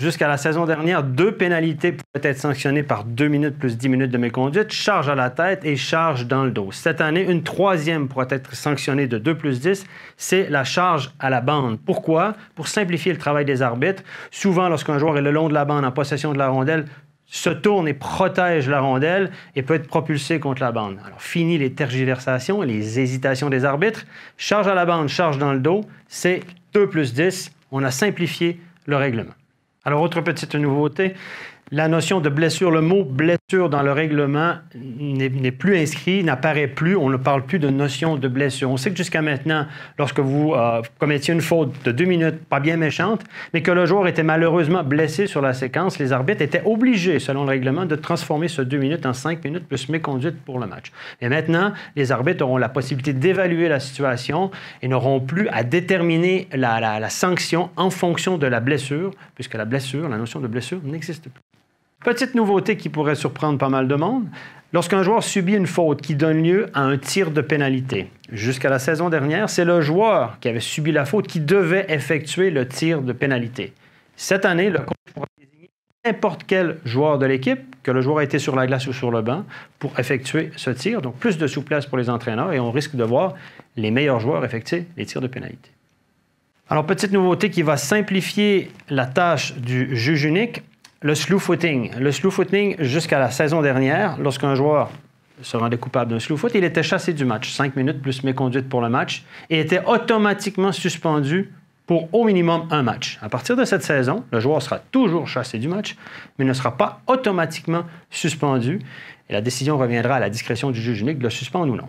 Jusqu'à la saison dernière, 2 pénalités pouvaient être sanctionnées par 2 minutes plus 10 minutes de méconduite, charge à la tête et charge dans le dos. Cette année, une 3e pourrait être sanctionnée de 2 plus 10, c'est la charge à la bande. Pourquoi? Pour simplifier le travail des arbitres. Souvent, lorsqu'un joueur est le long de la bande en possession de la rondelle, se tourne et protège la rondelle et peut être propulsé contre la bande. Alors, fini les tergiversations et les hésitations des arbitres. Charge à la bande, charge dans le dos, c'est 2 plus 10. On a simplifié le règlement. Alors, autre petite nouveauté, la notion de blessure, le mot blessure dans le règlement n'est plus inscrit, n'apparaît plus, on ne parle plus de notion de blessure. On sait que jusqu'à maintenant, lorsque vous commettiez une faute de 2 minutes, pas bien méchante, mais que le joueur était malheureusement blessé sur la séquence, les arbitres étaient obligés, selon le règlement, de transformer ce 2 minutes en 5 minutes plus méconduite pour le match. Et maintenant, les arbitres auront la possibilité d'évaluer la situation et n'auront plus à déterminer la sanction en fonction de la blessure, puisque la notion de blessure n'existe plus. Petite nouveauté qui pourrait surprendre pas mal de monde, lorsqu'un joueur subit une faute qui donne lieu à un tir de pénalité. Jusqu'à la saison dernière, c'est le joueur qui avait subi la faute qui devait effectuer le tir de pénalité. Cette année, le coach pourra désigner n'importe quel joueur de l'équipe, que le joueur a été sur la glace ou sur le banc, pour effectuer ce tir. Donc, plus de souplesse pour les entraîneurs et on risque de voir les meilleurs joueurs effectuer les tirs de pénalité. Alors, petite nouveauté qui va simplifier la tâche du juge unique, le slew footing. Le slew footing, jusqu'à la saison dernière, lorsqu'un joueur se rendait coupable d'un slew foot, il était chassé du match. 5 minutes plus méconduite pour le match et était automatiquement suspendu pour au minimum un match. À partir de cette saison, le joueur sera toujours chassé du match, mais ne sera pas automatiquement suspendu. Et la décision reviendra à la discrétion du juge unique de le suspendre ou non.